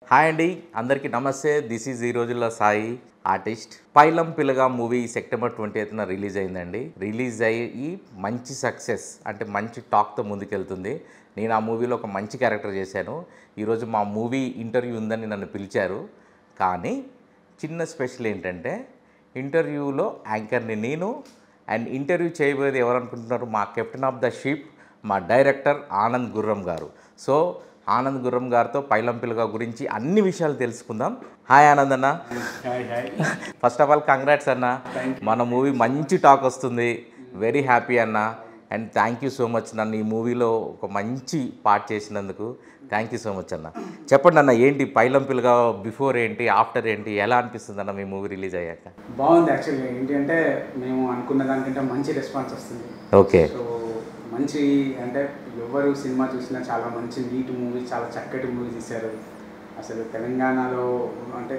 Hi అండి, అందరికీ నమస్తే. దిస్ ఈజ్ ఈ రోజుల్లో సాయి ఆర్టిస్ట్. పైలం పిల్లగా మూవీ సెప్టెంబర్ 28న రిలీజ్ అయిందండి. రిలీజ్ అయ్యి మంచి సక్సెస్ అంటే మంచి టాక్తో ముందుకెళ్తుంది. నేను ఆ మూవీలో ఒక మంచి క్యారెక్టర్ చేశాను. ఈరోజు మా మూవీ ఇంటర్వ్యూ ఉందని నన్ను పిలిచారు. కానీ చిన్న స్పెషల్ ఏంటంటే ఇంటర్వ్యూలో యాంకర్ని నేను, అండ్ ఇంటర్వ్యూ చేయబోయేది ఎవరు అనుకుంటున్నారు? మా కెప్టెన్ ఆఫ్ ద షిప్, మా డైరెక్టర్ ఆనంద్ గుర్రం గారు. సో ఆనంద్ గుర్రం గారితో పైలం పిల్లగా గురించి అన్ని విషయాలు తెలుసుకుందాం. హాయ్ ఆనంద్ అన్న. ఫస్ట్ ఆఫ్ ఆల్ కంగ్రాట్స్ అన్న, మన మూవీ మంచి టాక్ వస్తుంది. వెరీ హ్యాపీ అన్న, and thank you so much నన్ను ఈ మూవీలో ఒక మంచి పార్ట్ చేసినందుకు. థ్యాంక్ యూ సో మచ్ అన్న. చెప్పండి అన్న, ఏంటి పైలం పిల్లగా బిఫోర్ ఏంటి, ఆఫ్టర్ ఏంటి, ఎలా అనిపిస్తుంది అన్న మీ మూవీ రిలీజ్ అయ్యాక? బాగుంది. యాక్చువల్గా ఏంటి అంటే మేము అనుకున్న దానికంటే మంచి రెస్పాన్స్ వస్తుంది. ఓకే. సో మంచి అంటే ఎవరు సినిమా చూసినా చాలా మంచి నీట్ మూవీ, చాలా చక్కటి మూవీ తీశారు. అసలు తెలంగాణలో అంటే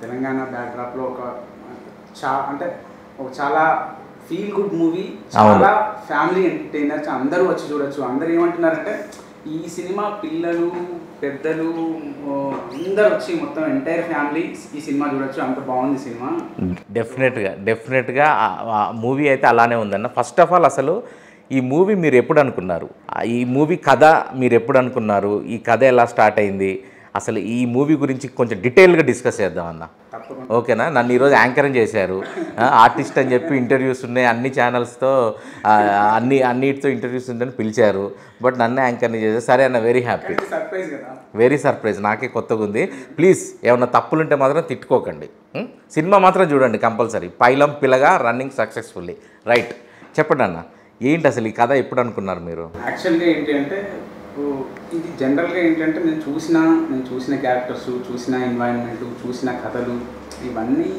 తెలంగాణ బ్యాక్డ్రాప్లో అంటే ఒక చాలా ఫీల్ గుడ్ మూవీ, చాలా ఫ్యామిలీ ఎంటర్టైనర్, అందరూ వచ్చి చూడొచ్చు. అందరూ ఏమంటున్నారంటే ఈ సినిమా పిల్లలు పెద్దలు అందరూ వచ్చి మొత్తం ఎంటైర్ ఫ్యామిలీ ఈ సినిమా చూడొచ్చు, అంత బాగుంది సినిమా. డెఫినెట్గా మూవీ అయితే అలానే ఉందన్న. ఫస్ట్ ఆఫ్ ఆల్ అసలు ఈ మూవీ మీరు ఎప్పుడు అనుకున్నారు? ఈ మూవీ కథ మీరు ఎప్పుడు అనుకున్నారు? ఈ కథ ఎలా స్టార్ట్ అయింది? అసలు ఈ మూవీ గురించి కొంచెం డీటెయిల్గా డిస్కస్ చేద్దాం అన్న. ఓకేనా? నన్ను ఈరోజు యాంకరింగ్ చేశారు, ఆర్టిస్ట్ అని చెప్పి ఇంటర్వ్యూస్ ఉన్నాయి, అన్ని ఛానల్స్తో అన్నిటితో ఇంటర్వ్యూస్ ఉందని పిలిచారు. బట్ నన్ను యాంకరింగ్ చేశారు. సరే అన్న, వెరీ హ్యాపీ, వెరీ సర్ప్రైజ్. నాకే కొత్తగా ఉంది. ప్లీజ్ ఏమన్నా తప్పులుంటే మాత్రం తిట్టుకోకండి. సినిమా మాత్రం చూడండి కంపల్సరీ. పైలం పిల్లగా రన్నింగ్ సక్సెస్ఫుల్లీ. రైట్, చెప్పండి అన్న, ఏంటి అసలు ఈ కథ ఎప్పుడు అనుకున్నారు మీరు? యాక్చువల్గా ఏంటి అంటే ఇది జనరల్గా ఏంటంటే నేను చూసిన క్యారెక్టర్స్, చూసిన ఎన్వైరన్మెంట్, చూసిన కథలు, ఇవన్నీ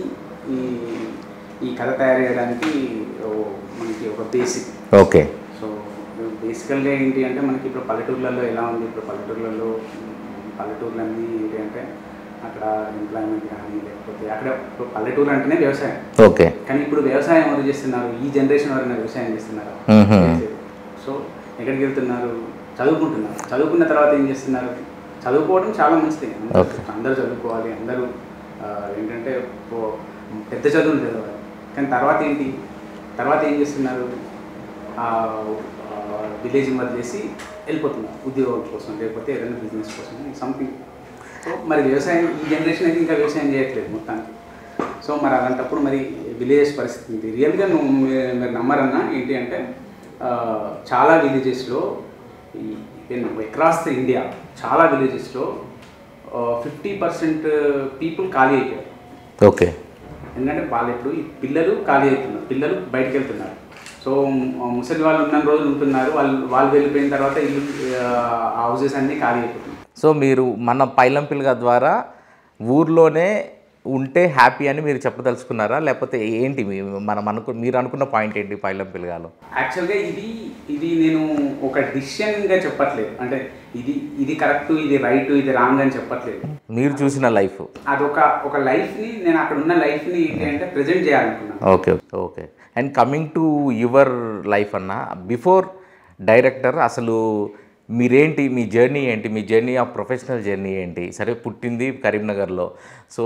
ఈ కథ తయారు చేయడానికి మనకి ఒక బేసిక్. ఓకే. సో బేసికల్గా ఏంటి అంటే మనకి ఇప్పుడు పల్లెటూర్లలో ఎలా ఉంది, ఇప్పుడు పల్లెటూర్లన్నీ ఏంటి అంటే అక్కడ ఎంప్లాయ్మెంట్ కానీ, లేకపోతే అక్కడ ఇప్పుడు పల్లెటూరు అంటేనే వ్యవసాయం. ఓకే. కానీ ఇప్పుడు వ్యవసాయం ఎవరు చేస్తున్నారు? ఈ జనరేషన్ ఎవరైనా వ్యవసాయం చేస్తున్నారు? సో ఎక్కడికి వెళ్తున్నారు? చదువుకుంటున్నారు. చదువుకున్న తర్వాత ఏం చేస్తున్నారు? చదువుకోవడం చాలా మంచిది, అందరూ చదువుకోవాలి, అందరూ ఏంటంటే పెద్ద చదువులు చదవాలి. కానీ తర్వాత ఏం చేస్తున్నారు? విలేజ్ వదిలేసి వెళ్ళిపోతున్నారు ఉద్యోగం కోసం, లేకపోతే ఏదైనా బిజినెస్ కోసం, సంథింగ్. సో మరి వ్యవసాయం ఈ జనరేషన్ అయితే ఇంకా వ్యవసాయం చేయట్లేదు మొత్తానికి. సో మరి అలాంటప్పుడు మరి విలేజెస్ పరిస్థితి ఏంటి? రియల్గా మీరు నమ్మరన్నా ఏంటి అంటే చాలా విలేజెస్లో అక్రాస్ ద ఇండియా చాలా విలేజెస్లో 50% పీపుల్ ఖాళీ అయిపోయారు. ఓకే. ఎందుకంటే వాళ్ళు ఇప్పుడు ఈ పిల్లలు ఖాళీ అవుతున్నారు, పిల్లలు బయటకు వెళ్తున్నారు. సో ముసలి వాళ్ళు ఉన్న రోజులు ఉంటున్నారు, వాళ్ళు వెళ్ళిపోయిన తర్వాత ఇల్లు హౌసెస్ అన్నీ ఖాళీ అయిపోతున్నాయి. సో మీరు మన పైలం పిల్లగా ద్వారా ఊర్లోనే ఉంటే హ్యాపీ అని మీరు చెప్పదలుచుకున్నారా, లేకపోతే ఏంటి మీరు అనుకున్న పాయింట్ ఏంటి పైలం పిల్లగాలో? యాక్చువల్గా ఇది నేను ఒక డిసిషన్గా చెప్పట్లేదు, అంటే ఇది కరెక్ట్, ఇది రైట్, ఇది రాంగ్ అని చెప్పట్లేదు. మీరు చూసిన లైఫ్ అది ఒక లైఫ్ని, నేను అక్కడ ఉన్న లైఫ్ని ఏంటి అంటే ప్రజెంట్ చేయాలనుకున్నాను. Okay okay. And coming to your life అన్న, బిఫోర్ డైరెక్టర్ అసలు మీరేంటి, మీ జర్నీ ఏంటి, మీ జర్నీ ఆఫ్ ప్రొఫెషనల్ జర్నీ ఏంటి? సరే, పుట్టింది కరీంనగర్లో. సో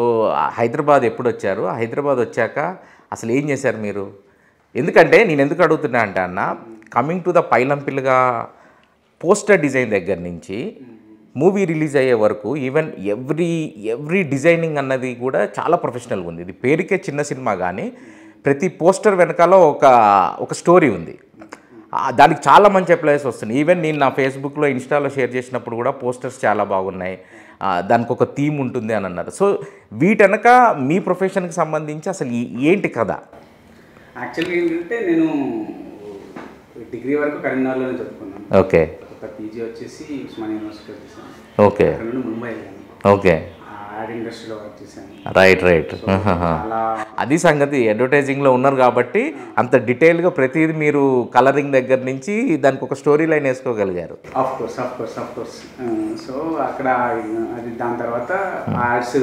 హైదరాబాద్ ఎప్పుడు వచ్చారు? హైదరాబాద్ వచ్చాక అసలు ఏం చేశారు మీరు? ఎందుకంటే నేను ఎందుకు అడుగుతున్నా అంటే అన్న, కమింగ్ టు ద పైలం పిల్లగా పోస్టర్ డిజైన్ దగ్గర నుంచి మూవీ రిలీజ్ అయ్యే వరకు ఈవెన్ ఎవ్రీ డిజైనింగ్ అన్నది కూడా చాలా ప్రొఫెషనల్గా ఉంది. ఇది పేరుకే చిన్న సినిమా, కానీ ప్రతి పోస్టర్ వెనకాల ఒక స్టోరీ ఉంది. దానికి చాలా మంచి అప్లైస్ వస్తుంది. ఈవెన్ నేను నా ఫేస్బుక్లో, ఇన్స్టాలో షేర్ చేసినప్పుడు కూడా పోస్టర్స్ చాలా బాగున్నాయి, దానికి ఒక థీమ్ ఉంటుంది అని అన్నారు. సో వీటనక మీ ప్రొఫెషన్కి సంబంధించి అసలు ఏంటి కథ? యాక్చువల్గా ఏంటంటే నేను డిగ్రీ వరకు కరీంనగర్లోనే చదువుకున్నాను. ఓకే. ఒక పీజీ వచ్చేసి ఉస్మానియా యూనివర్సిటీ చేశాను. ఓకే. అక్కడ నుండి ముంబై వెళ్ళాను. ఓకే. యాడ్ ఇండస్ట్రీలో వర్క్ చేశాను. రైట్. అది సంగతి. అడ్వర్టైజింగ్లో ఉన్నారు కాబట్టి అంత డీటెయిల్గా ప్రతిదీ మీరు కలరింగ్ దగ్గర నుంచి దానికి ఒక స్టోరీ లైన్ వేసుకోగలిగారు. Of course. సో అక్కడ అది దాని తర్వాత యాడ్స్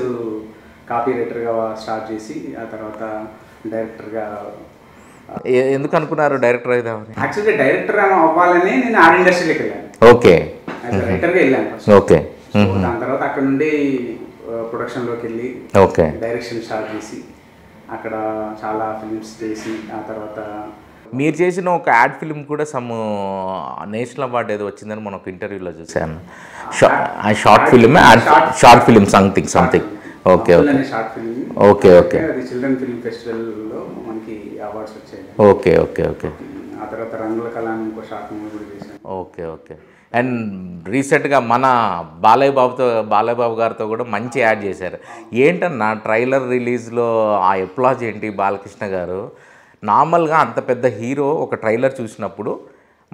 కాపీ రైటర్గా స్టార్ట్ చేసి ఆ తర్వాత డైరెక్టర్గా. ఎందుకు అనుకున్నారు డైరెక్టర్ అయిదామని? యాక్చువల్గా డైరెక్టర్ అవ్వాలని నేను ఆర్ట్ ఇండస్ట్రీలోకి వెళ్ళాను. ఓకే. రైటర్గా వెళ్ళాను. ఓకే. దాని తర్వాత అక్కడ నుండి ప్రొడక్షన్లోకి వెళ్ళి ఓకే డైరెక్షన్ స్టార్ట్ చేసి అక్కడ చాలా ఫిలిమ్స్ చేసి ఆ తర్వాత మీరు చేసిన ఒక యాడ్ ఫిల్మ్ కూడా సమ్ నేషనల్ అవార్డు ఏదో వచ్చిందని మనం ఒక ఇంటర్వ్యూలో చూసాను. Short film short film something okay okay short film okay okay అది చిల్డ్రన్ ఫిల్మ్ ఫెస్టివల్లో మనకి అవార్డ్స్ వచ్చాయి. ఓకే ఓకే ఓకే ఆ తర్వాత రంగుల కళ అని ఇంకో షార్ట్ మూవీ కూడా చేశాను. Okay okay. అండ్ రీసెంట్గా మన బాలయ్య బాబు గారితో కూడా మంచి యాడ్ చేశారు. ఏంటన్నా ట్రైలర్ రిలీజ్లో ఆ ఎప్లాజ్ ఏంటి బాలకృష్ణ గారు? నార్మల్గా అంత పెద్ద హీరో ఒక ట్రైలర్ చూసినప్పుడు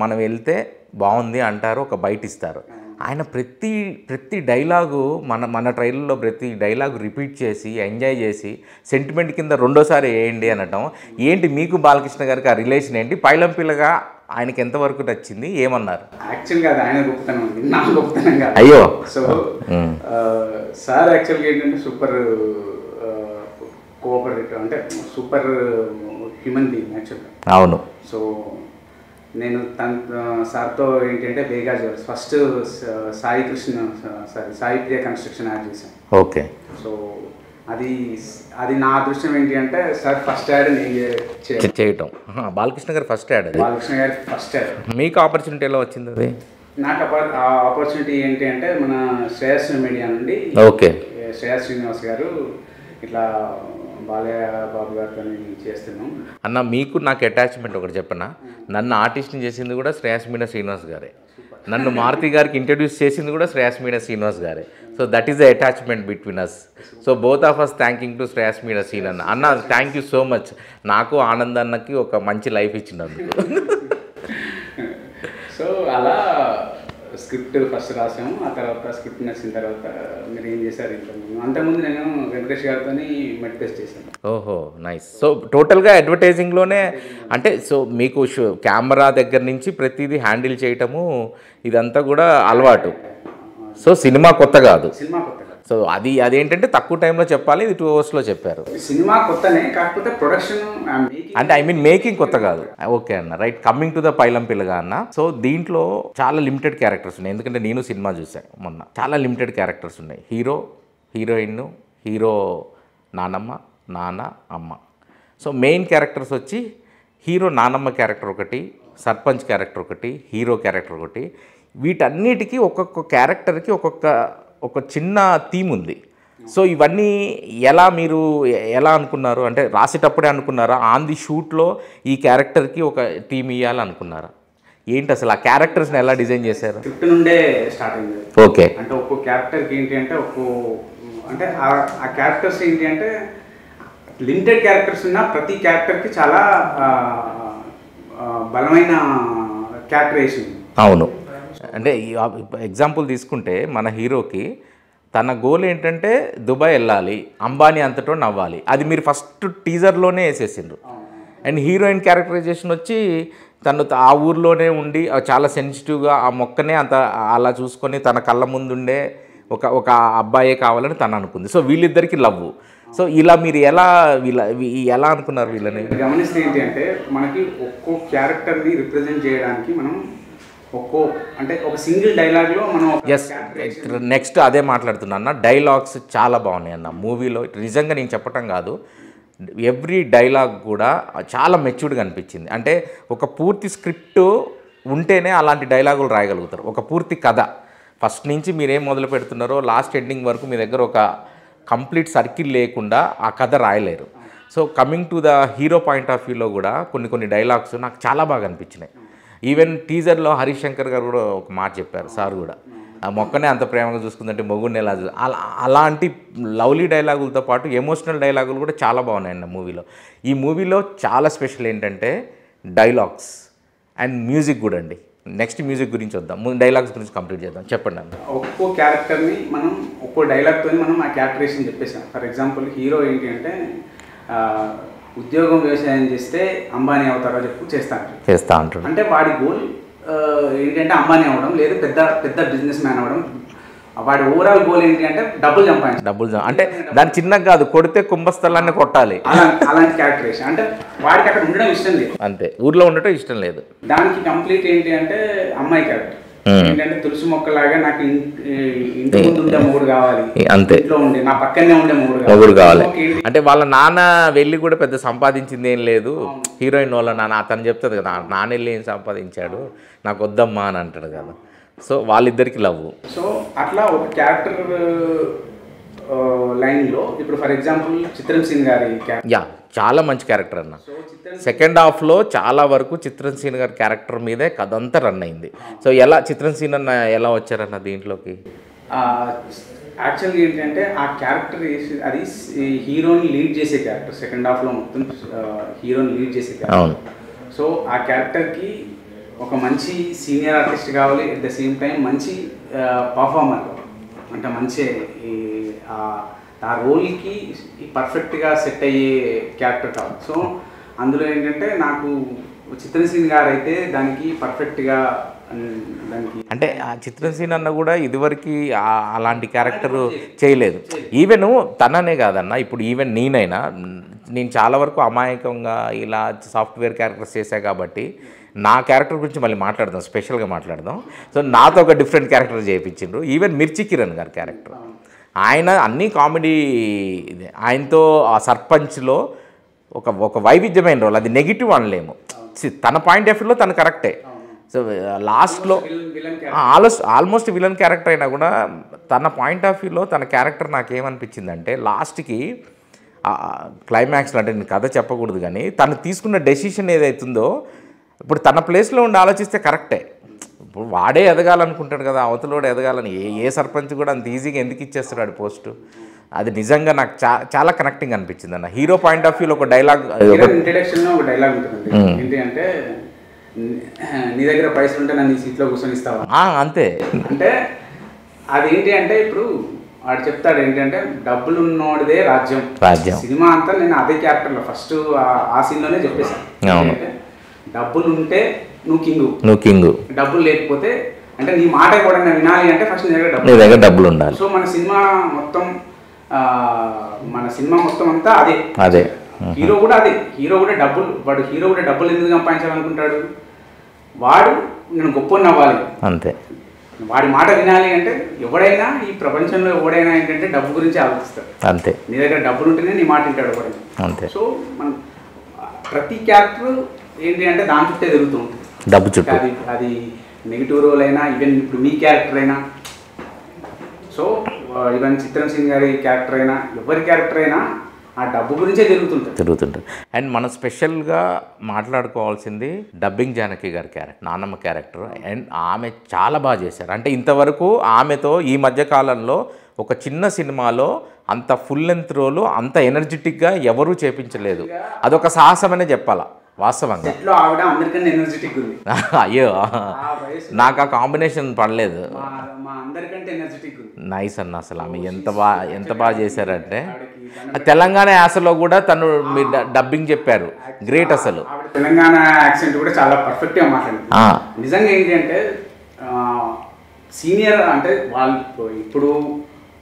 మనం వెళ్తే బాగుంది అంటారు, ఒక బయట ఇస్తారు. ఆయన ప్రతి డైలాగు మన ట్రైలర్లో ప్రతి డైలాగు రిపీట్ చేసి ఎంజాయ్ చేసి సెంటిమెంట్ కింద రెండోసారి వేయండి అనటం ఏంటి? మీకు బాలకృష్ణ గారికి ఆ రిలేషన్ ఏంటి? పైలం పిల్లగా ఆయనకి ఎంతవరకు నచ్చింది, ఏమన్నారు? యాక్చువల్గా అది ఆయన గొప్పతనం ఉంది, నా గొప్పతనం కాదు. అయ్యో. సో సార్ యాక్చువల్గా ఏంటంటే సూపర్ కోఆపరేటివ్, అంటే సూపర్ హ్యూమన్ బీయింగ్ యాక్చువల్గా. అవును. సో నేను సార్తో ఏంటంటే బేగా జ్యువెల్స్ ఫస్ట్ సాయి ప్రియ కన్స్ట్రక్షన్ యాడ్ చేశాను. ఓకే. సో అది నా అదృష్టం ఏంటి అంటే సార్ ఫస్ట్ యాడ్ నేను చేయటం. బాలకృష్ణ గారు ఫస్ట్ యాడ్. బాలకృష్ణ గారి ఫస్ట్ యాడ్. మీకు ఆపర్చునిటీ ఎలా వచ్చింది అది? నాకు ఆపర్చునిటీ ఏంటి అంటే మన శ్రేయస్ మీడియా నుండి ఓకే శ్రేయస్ శ్రీనివాస్ గారు ఇట్లా బాలయ్య బాబు గారితో చేస్తున్నాం అన్న. మీకు నాకు అటాచ్మెంట్ ఒకటి చెప్పనా, నన్ను ఆర్టిస్ట్ని చేసింది కూడా శ్రేయస్ మీనా శ్రీనివాస్ గారే, నన్ను మారుతి గారికి ఇంట్రడ్యూస్ చేసింది కూడా శ్రేయస్ మీనా శ్రీనివాస్ గారే. So that is the attachment between us. So both of us thanking to Shreyas Meena Srin అన్న. అన్న థ్యాంక్ యూ సో మచ్, నాకు ఆనంద్ అన్నకి ఒక మంచి లైఫ్ ఇచ్చినందుకు. సో అలా స్క్రిప్ట్ ఫస్ట్ రాసాము. ఆ తర్వాత స్క్రిప్ట్ నచ్చిన తర్వాత మీరు ఏం చేశారు అంతకుముందు నేను వెంకటేష్ గారితో మెడిటేట్ చేశాను. ఓహో నైస్. సో టోటల్గా అడ్వర్టైజింగ్లోనే అంటే సో మీకు కెమెరా దగ్గర నుంచి ప్రతిదీ హ్యాండిల్ చేయటము ఇదంతా కూడా అలవాటు. సో సినిమా కొత్త కాదు. సినిమా కొత్త కాదు. సో అదేంటంటే తక్కువ టైంలో చెప్పాలి, ఇది 2 hours చెప్పారు. సినిమా కొత్తనే, కాకపోతే ప్రొడక్షన్ అంటే ఐ మీన్ మేకింగ్ కొత్త కాదు. ఓకే అన్న, రైట్. కమింగ్ టు ద పైలం పిల్లగా అన్న. సో దీంట్లో చాలా లిమిటెడ్ క్యారెక్టర్స్ ఉన్నాయి, ఎందుకంటే నేను సినిమా చూసాను మొన్న. చాలా లిమిటెడ్ క్యారెక్టర్స్ ఉన్నాయి. హీరో, హీరోయిన్, హీరో నానమ్మ, నాన్న, అమ్మ. సో మెయిన్ క్యారెక్టర్స్ వచ్చి హీరో నానమ్మ క్యారెక్టర్ ఒకటి, సర్పంచ్ క్యారెక్టర్ ఒకటి, హీరో క్యారెక్టర్ ఒకటి. వీటన్నిటికీ ఒక్కొక్క క్యారెక్టర్కి ఒక చిన్న థీమ్ ఉంది. సో ఇవన్నీ మీరు ఎలా అనుకున్నారు? అంటే రాసేటప్పుడే అనుకున్నారా? ఆన్ ది షూట్లో ఈ క్యారెక్టర్కి ఒక థీమ్ ఇవ్వాలనుకున్నారా? ఏంటి అసలు ఆ క్యారెక్టర్స్ని ఎలా డిజైన్ చేశారు? స్క్రిప్ట్ నుండే స్టార్ట్ అయింది. ఓకే. అంటే ఒక్కో క్యారెక్టర్కి ఏంటి అంటే అంటే ఆ క్యారెక్టర్స్ ఏంటి అంటే లిమిటెడ్ క్యారెక్టర్స్ ఉన్న ప్రతి క్యారెక్టర్కి చాలా బలమైన క్యారెక్టరేషన్. అవును. అంటే ఎగ్జాంపుల్ తీసుకుంటే మన హీరోకి తన గోల్ ఏంటంటే దుబాయ్ వెళ్ళాలి, అంబానీ అంతటో నవ్వాలి. అది మీరు ఫస్ట్ టీజర్లోనే వేసేసిండ్రు. అండ్ హీరోయిన్ క్యారెక్టరైజేషన్ వచ్చి తను ఆ ఊర్లోనే ఉండి చాలా సెన్సిటివ్గా ఆ మొక్కనే అలా చూసుకొని తన కళ్ళ ముందుండే ఒక అబ్బాయే కావాలని తను అనుకుంది. సో వీళ్ళిద్దరికి లవ్. సో ఇలా మీరు ఎలా అనుకున్నారు వీళ్ళని? గమనిస్తే ఏంటి అంటే మనకి ఒక్కో క్యారెక్టర్ని రిప్రజెంట్ చేయడానికి మనం అంటే ఒక సింగిల్ డైలాగ్లో మనం ఎస్ నెక్స్ట్ అదే మాట్లాడుతున్నా అన్న. డైలాగ్స్ చాలా బాగున్నాయి అన్న మూవీలో. నిజంగా నేను చెప్పటం కాదు, ఎవ్రీ డైలాగ్ కూడా చాలా మెచ్యూర్డ్గా అనిపించింది. అంటే ఒక పూర్తి స్క్రిప్ట్ ఉంటేనే అలాంటి డైలాగులు రాయగలుగుతారు. ఒక పూర్తి కథ ఫస్ట్ నుంచి మీరేం మొదలు పెడుతున్నారో లాస్ట్ ఎండింగ్ వరకు మీ దగ్గర ఒక కంప్లీట్ సర్కిల్ లేకుండా ఆ కథ రాయలేరు. So coming to the hero point of వ్యూలో కూడా కొన్ని డైలాగ్స్ నాకు చాలా బాగా అనిపించినాయి. ఈవెన్ టీజర్లో హరీష్ శంకర్ గారు కూడా ఒక మాట చెప్పారు, సార్ కూడా, ఆ మొక్కనే అంత ప్రేమగా చూసుకుందంటే మొగుడిని ఎలా అలాంటి లవ్లీ డైలాగులతో పాటు ఎమోషనల్ డైలాగులు కూడా చాలా బాగున్నాయండి మూవీలో. ఈ మూవీలో చాలా స్పెషల్ ఏంటంటే డైలాగ్స్ అండ్ మ్యూజిక్ కూడా అండి. నెక్స్ట్ మ్యూజిక్ గురించి వద్దాం, ముందు డైలాగ్స్ గురించి కంప్లీట్ చేద్దాం. చెప్పండి అన్న. ఒక్కో క్యారెక్టర్ని మనం ఒక్కో డైలాగ్తో మనం ఆ క్యారెక్టరేషన్ చెప్పేసాం. ఫర్ ఎగ్జాంపుల్ హీరో ఏంటి అంటే ఉద్యోగం వ్యవసాయం చేస్తే అంబానీ అవుతారో చేస్తా అంటారు. అంటే వాడి గోల్ ఏంటంటే అంబానీ అవ్వడం, లేదు పెద్ద బిజినెస్ మ్యాన్ అవ్వడం. వాడి ఓవరాల్ గోల్ ఏంటి అంటే డబ్బులు అంటే దాని చిన్నగా కాదు, కొడితే కుంభస్థలాన్ని కొట్టాలి. అలాంటి క్యారెక్టరేషన్. అంటే వాడికి అక్కడ ఉండడం ఇష్టం లేదు, అంతే, ఊర్లో ఉండటం ఇష్టం లేదు. దానికి కంప్లీట్ ఏంటి అంటే అమ్మాయి క్యారెక్టర్. ఏంటంటే తులసి మొక్కలాగా నాకు ఇంటి ముందు ఉండే మొగుడు కావాలి, అంతే, ఇంట్లో ఉండే నా పక్కనే ఉండే మొగుడు కావాలి. అంటే వాళ్ళ నాన్న వెళ్ళి కూడా పెద్ద సంపాదించింది ఏం లేదు, హీరోయిన్ వాళ్ళ నాన్న అతను చెప్తుంది కదా, నాన్న వెళ్ళి ఏం సంపాదించాడు నాకు వద్దమ్మా అని అంటాడు కదా. సో వాళ్ళిద్దరికి లవ్. సో అట్లా ఒక క్యారెక్టర్ లైన్లో ఇప్పుడు ఫర్ ఎగ్జాంపుల్ చిత్రంసీన్ గారి యా చాలా మంచి క్యారెక్టర్ అన్న. సెకండ్ హాఫ్లో చాలా వరకు చిత్రంసీన్ గారి క్యారెక్టర్ మీదే కథ అంతా రన్ అయింది. సో ఎలా చిత్రంసీన్ అన్న ఎలా వచ్చారన్న దీంట్లోకి? యాక్చువల్గా ఏంటంటే ఆ క్యారెక్టర్ అది హీరోని లీడ్ చేసే క్యారెక్టర్, సెకండ్ హాఫ్లో మొత్తం హీరోని లీడ్ చేసే క్యారెక్టర్. సో ఆ క్యారెక్టర్కి ఒక మంచి సీనియర్ ఆర్టిస్ట్ కావాలి, అట్ ద సేమ్ టైం మంచి పర్ఫార్మర్, అంటే మంచి ఆ రోల్కి పర్ఫెక్ట్గా సెట్ అయ్యే క్యారెక్టర్ కావాలి. సో అందులో ఏంటంటే నాకు చిత్రసీన్ గారు అయితే దానికి పర్ఫెక్ట్గా దానికి, అంటే ఆ చిత్రసీన్ అన్న కూడా ఇదివరకు అలాంటి క్యారెక్టర్ చేయలేదు. ఈవెన్ తననే కాదన్న, ఇప్పుడు ఈవెన్ నేను చాలా వరకు అమాయకంగా ఇలా సాఫ్ట్వేర్ క్యారెక్టర్స్ చేశా కాబట్టి నా క్యారెక్టర్ గురించి మళ్ళీ మాట్లాడదాం, స్పెషల్గా మాట్లాడదాం. సో నాతో ఒక డిఫరెంట్ క్యారెక్టర్ చేయించిండ్రు. ఈవెన్ మిర్చి కిరణ్ గారి క్యారెక్టర్, ఆయన అన్నీ కామెడీ, ఆయనతో ఆ సర్పంచ్లో ఒక వైవిధ్యమైన రోల్, అది నెగిటివ్ అనలేము, తన పాయింట్ ఆఫ్ వ్యూలో తను కరెక్టే. సో లాస్ట్లో ఆల్మోస్ట్ విలన్ క్యారెక్టర్ అయినా కూడా తన పాయింట్ ఆఫ్ వ్యూలో తన క్యారెక్టర్ నాకేమనిపించిందంటే లాస్ట్కి క్లైమాక్స్లో, అంటే నేను కథ చెప్పకూడదు కానీ తను తీసుకున్న డెసిషన్ ఏదైతుందో ఇప్పుడు తన ప్లేస్లో ఉండి ఆలోచిస్తే కరెక్టే. ఇప్పుడు వాడే ఎదగాలనుకుంటాడు కదా, అవతలోడు ఎదగాలని ఏ సర్పంచ్ కూడా అంత ఈజీగా ఎందుకు ఇచ్చేస్తాడు పోస్టు. అది నిజంగా నాకు చాలా కనెక్టింగ్ అనిపించింది అన్న. హీరో పాయింట్ ఆఫ్ వ్యూలో ఒక డైలాగ్, ఇంట్రడక్షన్లో ఒక డైలాగ్ ఉంటుంది, ఏంటి అంటే నీ దగ్గర పైసలు ఉంటే నన్ను ఈ సీట్లో కూర్చొని ఇస్తావా, అంతే. అంటే అదేంటి అంటే ఇప్పుడు వాడు చెప్తాడు ఏంటంటే డబ్బులు ఉన్నోడిదే రాజ్యం. సినిమా అంతా నేను అదే క్యారెక్టర్లో ఫస్ట్ ఆ సీన్లోనే చెప్పేశాను, డబ్బులు ఉంటే నువ్వు కింగు, డబ్బులు లేకపోతే అంటే నీ మాట కూడా వినాలి అంటే ఫస్ట్ నీ దగ్గర డబ్బులు ఉండాలి. సో మన సినిమా మొత్తం అంతా అదే. హీరో కూడా డబ్బులు, హీరో కూడా డబ్బులు ఎందుకు సంపాదించాలనుకుంటాడు, వాడు నేను గొప్పని అవ్వాలి అంతే, వాడి మాట వినాలి అంటే ఎవడైనా ఈ ప్రపంచంలో ఎవడైనా ఏంటంటే డబ్బు గురించి ఆలోచిస్తాడు అంతే. నీ దగ్గర డబ్బులు ఉంటేనే నీ మాట వింటాడు ఎవడైనా అంతే. సో మనం ప్రతి క్యారెక్టర్ ఏంటి అంటే దాని చుట్టే తిరుగుతూ ఉంటుంది, డబ్బు చుట్టూ. అది నెగిటివ్ రోల్ అయినా, ఈవెన్ ఇప్పుడు మీ క్యారెక్టర్ అయినా, సో ఈవెన్ చిత్రంసీన్ గారి క్యారెక్టర్ అయినా, ఎవరి క్యారెక్టర్ అయినా ఆ డబ్బు గురించే తిరుగుతుంటుంది. అండ్ మనం స్పెషల్గా మాట్లాడుకోవాల్సింది డబ్బింగ్ జానకి గారి క్యారెక్టర్, నాన్నమ్మ క్యారెక్టర్. అండ్ ఆమె చాలా బాగా చేశారు. అంటే ఇంతవరకు ఆమెతో ఈ మధ్యకాలంలో ఒక చిన్న సినిమాలో అంత ఫుల్ లెంత్ రోలు అంత ఎనర్జెటిక్గా ఎవరూ చేపించలేదు. అదొక సాహసమనే చెప్పాలా వాస్తవంగా. అయ్యో నాకు ఆ కాంబినేషన్ పడలేదు. నైస్ అన్న, అసలు ఆమె ఎంత బాగా చేశారంటే తెలంగాణ యాసలో కూడా తను మీరు డబ్బింగ్ చెప్పారు, గ్రేట్. అసలు తెలంగాణ యాక్సెంట్ కూడా చాలా పర్ఫెక్ట్గా మాట్లాడింది. నిజంగా ఏంటి అంటే సీనియర్ అంటే వాళ్ళు ఇప్పుడు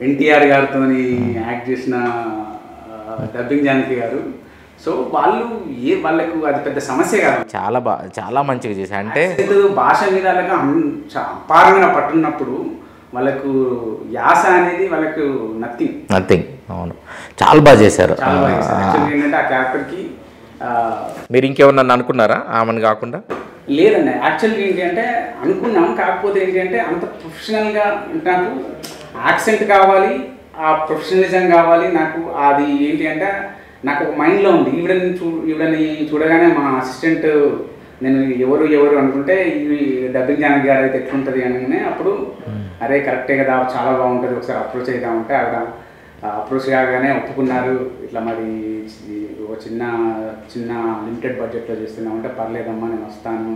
ఎన్టీఆర్ గారితో యాక్ట్ చేసిన డబ్బింగ్ జానకి గారు, సో వాళ్ళకు అది పెద్ద సమస్య కాదు, చాలా మంచిగా చేశారు. అంటే భాష మీద అపారమైన పట్టున్నప్పుడు వాళ్ళకు యాస అనేది వాళ్ళకు నథింగ్. అవును, చాలా బాగా చేశారు. ఏంటంటే ఆ క్యారెక్టర్కి మీరు ఇంకేమన్నా అనుకున్నారా ఆమెను కాకుండా? లేదండి, యాక్చువల్గా ఏంటి అంటే అనుకున్నాం, కాకపోతే ఏంటి అంటే అంత ప్రొఫెషనల్గా నాకు యాక్సెంట్ కావాలి, ఆ ప్రొఫెషనలిజం కావాలి నాకు. అది ఏంటి అంటే నాకు ఒక మైండ్లో ఉంది, ఈవిడని చూడగానే మా అసిస్టెంట్ నేను ఎవరు అనుకుంటే ఈ డబ్బింగ్ జానకి గారు అయితే ఎట్లుంటుంది అనగానే అప్పుడు అరే కరెక్టే కదా, చాలా బాగుంటుంది, ఒకసారి అప్రోచ్ అవుతామంటే ఆవిడ అప్రోచ్ కాగానే ఒప్పుకున్నారు. ఇట్లా మరి ఒక చిన్న లిమిటెడ్ బడ్జెట్లో చేస్తున్నామంటే పర్లేదమ్మా నేను వస్తాను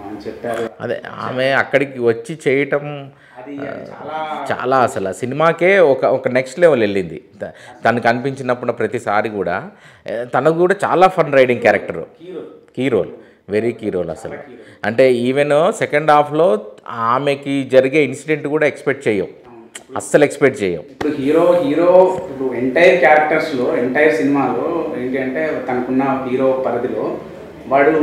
అని చెప్పారు. అదే ఆమె అక్కడికి వచ్చి చేయటం చాలా అసలు సినిమాకే ఒక నెక్స్ట్ లెవెల్ వెళ్ళింది. తనకు అనిపించినప్పుడు ప్రతిసారి కూడా తనకు కూడా చాలా fun riding character, key role, very key role అసలు. అంటే ఈవెన్ సెకండ్ హాఫ్లో ఆమెకి జరిగే ఇన్సిడెంట్ కూడా అస్సలు ఎక్స్పెక్ట్ చేయం. ఇప్పుడు హీరో ఇప్పుడు ఎంటైర్ క్యారెక్టర్స్లో ఎంటైర్ సినిమాలో ఏంటి అంటే తనకున్న హీరో పరిధిలో వాడు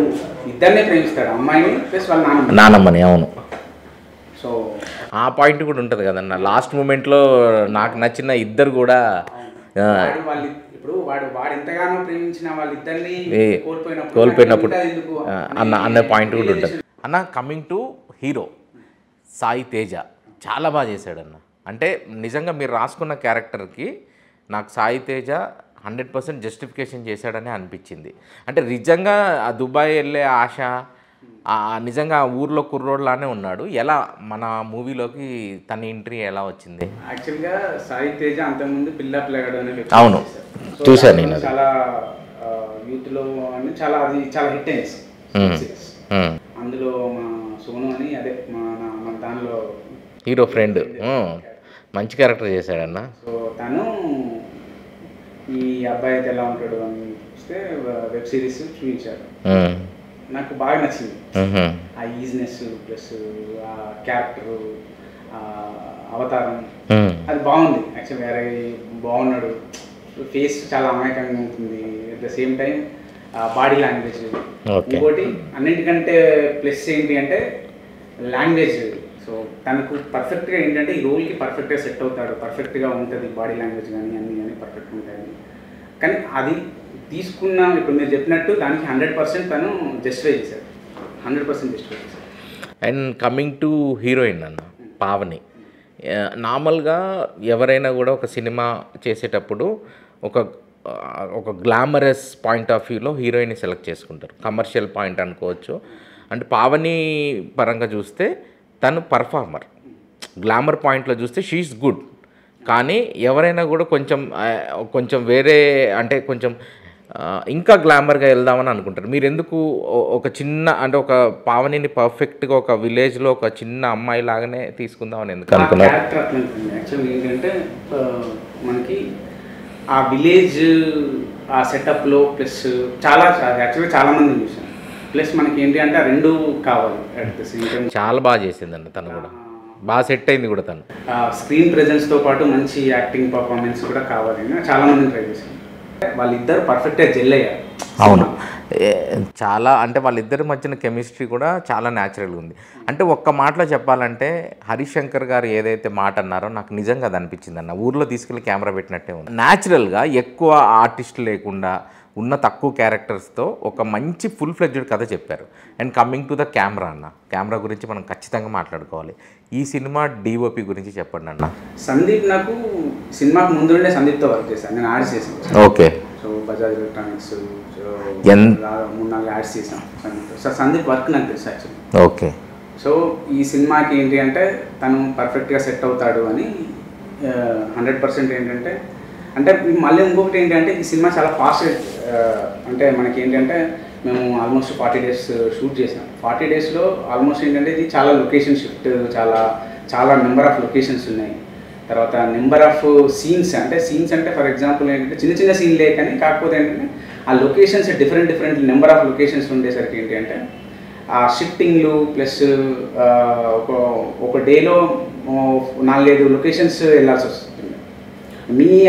ఇద్దరినే ప్రేమిస్తాడు, అమ్మాయిని ప్లస్ వాళ్ళ నాన్నమ్మని. అవును. సో ఆ పాయింట్ కూడా ఉంటుంది కదన్న, లాస్ట్ మూమెంట్లో నాకు నచ్చిన ఇద్దరు కూడా వాళ్ళు ఇప్పుడు వాడు ఎంతగానో ప్రేమించిన వాళ్ళిద్దరిని కోల్పోయినప్పుడు అన్న పాయింట్ కూడా ఉంటుంది అన్న. Coming to hero Sai Teja చాలా బాగా చేశాడన్న. అంటే నిజంగా మీరు రాసుకున్న క్యారెక్టర్కి నాకు సాయి తేజ 100% జస్టిఫికేషన్ చేశాడని అనిపించింది. అంటే నిజంగా ఆ దుబాయ్ వెళ్ళే ఆశ నిజంగా ఊర్లో కుర్రోడ్లానే ఉన్నాడు. ఎలా మన మూవీలోకి తన ఎంట్రీ ఎలా వచ్చింది? యాక్చువల్గా సాయి తేజ అంతకుముందు పిల్ల పిల్లగాడు అనే అవును చూశాను నేను. చాలా యూత్లో అని చాలా హిట్ అయింది. అందులో మా సోను అని అదే మన దానిలో హీరో ఫ్రెండ్ మంచి క్యారెక్టర్ చేశాడన్న. సో తను ఈ అబ్బాయి అయితే ఎలా ఉంటాడు అని చూస్తే వెబ్ సిరీస్ చూపించాడు. నాకు బాగా నచ్చింది ఆ ఈజినెస్ ప్లస్ ఆ క్యారెక్టరు అవతారం అది బాగుంది. యాక్చువల్ వేరే బాగున్నాడు. ఫేస్ చాలా అమాయకంగా ఉంటుంది. At the same time body language. ఇంకోటి అన్నింటికంటే ప్లస్ ఏంటి అంటే లాంగ్వేజ్. సో తనకు పర్ఫెక్ట్గా ఏంటంటే ఈ రోల్కి పర్ఫెక్ట్గా సెట్ అవుతాడు. పర్ఫెక్ట్గా ఉంటుంది బాడీ లాంగ్వేజ్ కానీ అన్నీ కానీ పర్ఫెక్ట్గా ఉంటాయి. కానీ అది తీసుకున్న ఇప్పుడు మీరు చెప్పినట్టు దానికి 100% తను జస్టిఫై చేశాడు. 100% జస్టిఫై చేశాడు. అండ్ కమింగ్ టు హీరోయిన్ అన్న పావని, నార్మల్గా ఎవరైనా కూడా ఒక సినిమా చేసేటప్పుడు ఒక గ్లామరస్ పాయింట్ ఆఫ్ వ్యూలో హీరోయిన్ని సెలెక్ట్ చేసుకుంటారు, కమర్షియల్ పాయింట్ అనుకోవచ్చు. అంటే పావని పరంగా చూస్తే తను పర్ఫార్మర్, గ్లామర్ పాయింట్లో చూస్తే షీఈస్ గుడ్. కానీ ఎవరైనా కూడా కొంచెం వేరే అంటే కొంచెం ఇంకా గ్లామర్గా వెళ్దామని అనుకుంటారు. మీరు ఎందుకు ఒక చిన్న అంటే ఒక పావనిని పర్ఫెక్ట్గా ఒక విలేజ్లో ఒక చిన్న అమ్మాయి లాగానే తీసుకుందామని ఎందుకు అనుకున్నారు? యాక్చువల్లీ ఏంటంటే మనకి ఆ విలేజ్ ఆ సెటప్లో ప్లస్ యాక్చువల్గా చాలామంది చూసాను. ప్లస్ మనకి ఏంటి అంటే ఆ రెండు కావాలి. చాలా బాగా చేసిందండి తను కూడా, బాగా సెట్ అయింది కూడా తను. స్క్రీన్ ప్రెజెన్స్తో పాటు మంచి యాక్టింగ్ పర్ఫార్మెన్స్ కూడా కావాలి. చాలామందిని ట్రై చేశాను. వాళ్ళిద్దరు పర్ఫెక్ట్గా జెల్ అయ్యారు. అవును, చాలా అంటే వాళ్ళిద్దరి మధ్యన కెమిస్ట్రీ కూడా చాలా న్యాచురల్గా ఉంది. అంటే ఒక్క మాటలో చెప్పాలంటే హరిశంకర్ గారు ఏదైతే మాట అన్నారో నాకు నిజంగా అది అనిపించింది అన్న. ఊర్లో తీసుకెళ్ళి కెమెరా పెట్టినట్టే ఉంది. న్యాచురల్గా ఎక్కువ ఆర్టిస్ట్ లేకుండా ఉన్న తక్కువ క్యారెక్టర్స్తో ఒక మంచి ఫుల్ ఫ్లెడ్జ్డ్ కథ చెప్పారు. And coming to the camera అన్న, కెమెరా గురించి మనం ఖచ్చితంగా మాట్లాడుకోవాలి. ఈ సినిమా డిఓపి గురించి చెప్పండి అన్న. సందీప్ నాకు సినిమాకు ముందు నుండే సందీప్తో వర్క్ చేశాను. నేను యాడ్స్ చేశాను. Okay. So Bajaj electronics 3-4 ads చేశాను సందీప్. సో సందీప్ వర్క్ నాకు తెలుసు యాక్చువల్లీ. ఓకే. సో ఈ సినిమాకి ఏంటి అంటే తను పర్ఫెక్ట్గా సెట్ అవుతాడు అని 100% ఏంటంటే అంటే మళ్ళీ ఇంకొకటి ఏంటంటే ఈ సినిమా చాలా ఫాస్ట్గా అంటే మనకి ఏంటంటే మేము ఆల్మోస్ట్ 40 days షూట్ చేసాం. 40 daysలో ఆల్మోస్ట్ ఏంటంటే ఇది చాలా లొకేషన్ షిఫ్ట్, చాలా నెంబర్ ఆఫ్ లొకేషన్స్ ఉన్నాయి. తర్వాత నెంబర్ ఆఫ్ సీన్స్ అంటే ఫర్ ఎగ్జాంపుల్ ఏంటంటే చిన్న సీన్లే కానీ కాకపోతే ఏంటంటే ఆ locations different number of locations ఉండేసరికి ఏంటి అంటే ఆ షిఫ్టింగ్లు ప్లస్ ఒక డేలో 4-5 లొకేషన్స్ వెళ్ళాల్సి వస్తుంది.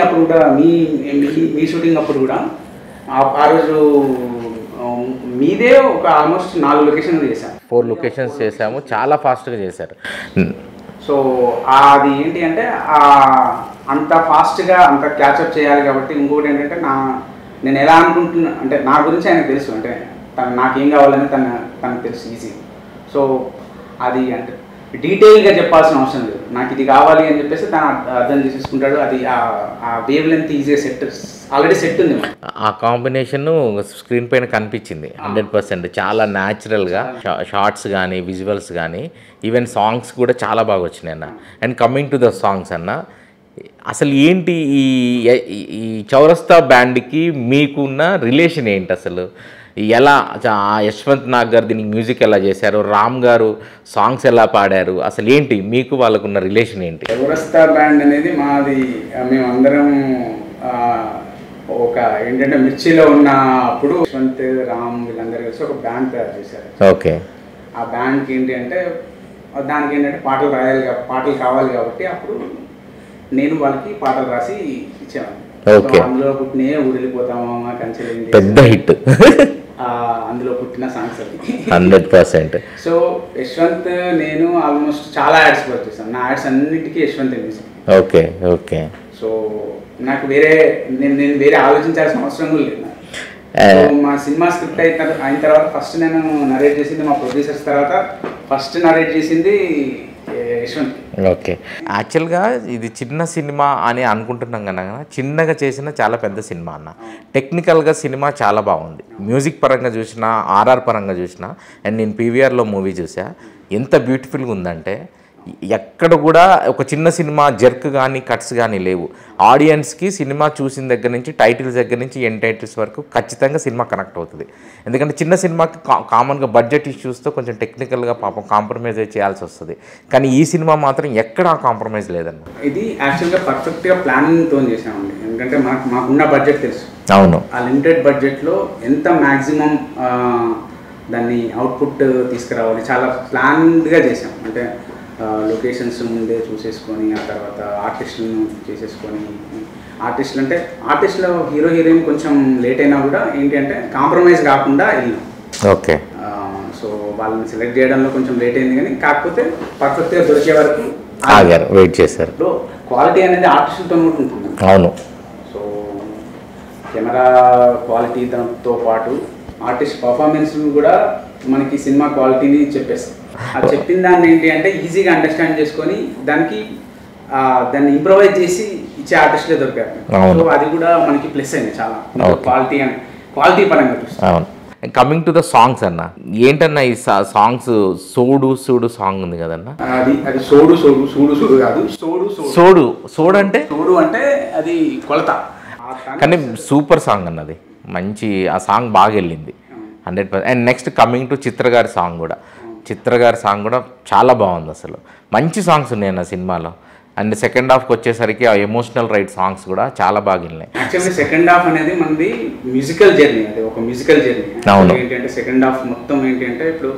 అప్పుడు కూడా మీ షూటింగ్ అప్పుడు కూడా ఆ రోజు మీదే ఒక ఆల్మోస్ట్ 4 లొకేషన్లు చేశాము. 4 లొకేషన్స్ చేసాము, చాలా ఫాస్ట్గా చేశారు. సో అది ఏంటి అంటే అంత ఫాస్ట్గా అంత క్యాచప్ చేయాలి కాబట్టి ఇంకొకటి ఏంటంటే నేను ఎలా అనుకుంటున్నా అంటే నా గురించి ఆయనకు తెలుసు. అంటే నాకేం కావాలని తనకు తెలుసు ఈజీ. సో అది అంటే డీటెయిల్గా చెప్పాల్సిన అవసరం లేదు. నాకు ఇది కావాలి అని చెప్పేసి తను అర్థం చేసేసుకుంటాడు. అది ఆ వేవ్ లెంత్ ఈజీగా ఆల్రెడీ సెట్ ఉంది. ఆ కాంబినేషన్ స్క్రీన్ పైన కనిపించింది 100%. చాలా న్యాచురల్గా షార్ట్స్ కానీ విజువల్స్ కానీ ఈవెన్ సాంగ్స్ కూడా చాలా బాగా వచ్చినాయి అన్న. And coming to the songs అన్న, అసలు ఏంటి ఈ చౌరస్తా బ్యాండ్కి మీకున్న రిలేషన్ ఏంటి అసలు? ఎలా యశ్వంత్ నాగ్ గారు దీనికి మ్యూజిక్ ఎలా చేశారు, రామ్ గారు సాంగ్స్ ఎలా పాడారు, అసలు ఏంటి మీకు వాళ్ళకున్న రిలేషన్ ఏంటి? చౌరస్తా బ్యాండ్ అనేది మాది, మేమందరం ఒక ఏంటంటే మిర్చిలో ఉన్నప్పుడు యశ్వంత్ రామ్ వీళ్ళందరూ కలిసి ఒక బ్యాండ్ తయారు చేశారు. ఓకే. ఆ బ్యాండ్కి ఏంటి అంటే దానికి ఏంటంటే పాటలు కావాలి కాబట్టి అప్పుడు నేను వాళ్ళకి పాటలు రాసి ఇచ్చేవాడిని. అందులో పుట్టినే ఊరెళ్ళిపోతామా కంచెలు పెద్ద హిట్. అందులో పుట్టిన సాంగ్స్ అది. 100%. సో యశ్వంత్ నేను ఆల్మోస్ట్ చాలా యాడ్స్ వర్క్ చేశాను. నా యాడ్స్ అన్నిటికీ Yashwant music. Okay okay. So నాకు నేను వేరే ఆలోచించాల్సిన అవసరం కూడా లేదు. మా సినిమా స్క్రిప్ట్ అయిన తర్వాత ఫస్ట్ నేను నరేట్ చేసింది మా ప్రొడ్యూసర్స్, తర్వాత ఫస్ట్ నరేట్ చేసింది యశ్వంత్. ఓకే. యాక్చువల్గా ఇది చిన్న సినిమా అని అనుకుంటున్నాం కన్నా చిన్నగా చేసిన చాలా పెద్ద సినిమా అన్న. టెక్నికల్గా సినిమా చాలా బాగుంది. మ్యూజిక్ పరంగా చూసినా, ఆర్ఆర్ పరంగా చూసినా, అండ్ నేను పీవీఆర్లో మూవీ చూసా, ఎంత బ్యూటిఫుల్గా ఉందంటే ఎక్కడ కూడా ఒక చిన్న సినిమా జర్క్ కానీ కట్స్ కానీ లేవు. ఆడియన్స్కి సినిమా చూసిన దగ్గర నుంచి టైటిల్స్ దగ్గర నుంచి ఎండ్ టైటిల్స్ వరకు ఖచ్చితంగా సినిమా కనెక్ట్ అవుతుంది. ఎందుకంటే చిన్న సినిమాకి కామన్గా బడ్జెట్ ఇష్యూస్తో కొంచెం టెక్నికల్గా పాపం కాంప్రమైజ్ చేయాల్సి వస్తుంది. కానీ ఈ సినిమా మాత్రం ఎక్కడ కాంప్రమైజ్ లేదన్న. ఇది యాక్చువల్గా పర్ఫెక్ట్గా ప్లానింగ్తో చేసామండి. ఎందుకంటే మాకున్న బడ్జెట్ తెలుసు. అవును. ఆ లిమిటెడ్ బడ్జెట్లో ఎంత మ్యాక్సిమం దాన్ని అవుట్పుట్ తీసుకురావాలి చాలా ప్లాన్డ్గా చేసాం. అంటే లొకేషన్స్ ముందే చూసేసుకొని, ఆ తర్వాత ఆర్టిస్టులను చేసేసుకొని, ఆర్టిస్టులో హీరో హీరోయిన్ కొంచెం లేట్ అయినా కూడా ఏంటి అంటే కాంప్రమైజ్ కాకుండా వెళ్ళినాం. ఓకే. సో వాళ్ళని సెలెక్ట్ చేయడంలో కొంచెం లేట్ అయింది, కానీ కాకపోతే పర్ఫెక్ట్గా దొరికే వరకు ఆగారు, వెయిట్ చేశారు. క్వాలిటీ అనేది ఆర్టిస్టులతో ఉంటుంది. అవును. సో కెమెరా క్వాలిటీ దాంతో పాటు ఆర్టిస్ట్ పర్ఫార్మెన్స్ కూడా మనకి సినిమా క్వాలిటీని చెప్పేస్తాం. అది చెప్పిన దాన్ని ఏంటి అంటే ఈజీగా అండర్స్టాండ్ చేసుకొని దాన్ని ఇంప్రొవైజ్ చేసి ఇచ్చే ఆర్టిస్ట్లే దొరికారు. సో అది కూడా మనకి ప్లస్ అయింది చాలా, క్వాలిటీ పరంగా చూస్తాం. అవును. కమింగ్ టు ద సాంగ్స్ అన్న, ఏంటన్నా ఈ సాంగ్స్ సోడు సాంగ్ ఉంది కదన్నా, అది సోడు కాదు, సోడు అంటే అది కొలత. కానీ సూపర్ సాంగ్ అన్నది, మంచి ఆ సాంగ్ బాగా వెళ్ళింది 100%. అండ్ నెక్స్ట్ కమింగ్ టు చిత్రగారి సాంగ్ కూడా చాలా బాగుంది. అసలు మంచి సాంగ్స్ ఉన్నాయి అన్న సినిమాలో. అండ్ సెకండ్ హాఫ్కి వచ్చేసరికి ఆ ఎమోషనల్ రైట్ సాంగ్స్ కూడా చాలా బాగా వెళ్ళినాయి. యాక్చువల్లీ సెకండ్ హాఫ్ అనేది మనది మ్యూజికల్ జర్నీ, అది ఒక మ్యూజికల్ జర్నీ. అవును. ఏంటంటే సెకండ్ హాఫ్ మొత్తం ఏంటి అంటే, ఇప్పుడు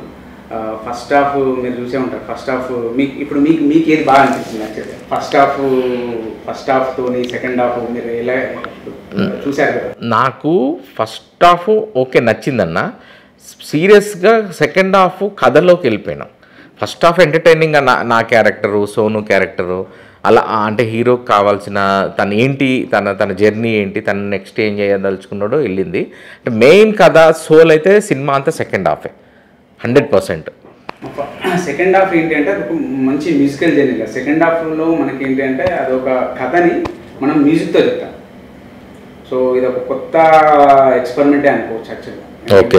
ఫస్ట్ హాఫ్ మీరు చూసే ఉంటారు. ఫస్ట్ హాఫ్ మీకు ఏది బాగా అనిపించింది యాక్చువల్లీ? ఫస్ట్ హాఫ్తోని సెకండ్ హాఫ్ మీరు ఎలా చూశారు కదా? నాకు ఫస్ట్ హాఫ్ ఓకే నచ్చిందన్న. సీరియస్గా సెకండ్ హాఫ్ కథలోకి వెళ్ళిపోయినాం. ఫస్ట్ హాఫ్ ఎంటర్టైనింగ్గా నా క్యారెక్టరు, సోను క్యారెక్టరు, అలా అంటే హీరోకి కావాల్సిన తను ఏంటి, తన జర్నీ ఏంటి, తను నెక్స్ట్ ఏం చేయదలుచుకున్నాడో వెళ్ళింది. అంటే మెయిన్ కథ సోల్ అయితే సినిమా అంతా సెకండ్ హాఫే 100%. సెకండ్ హాఫ్ ఏంటి అంటే అది ఒక మంచి మ్యూజికల్ జర్నీ. సెకండ్ హాఫ్లో మనకి ఏంటి అంటే అదొక కథని మనం మ్యూజిక్తో చెప్తాం. సో ఇది ఒక కొత్త ఎక్స్పెరిమెంటే అనుకోవచ్చు యాక్చువల్గా.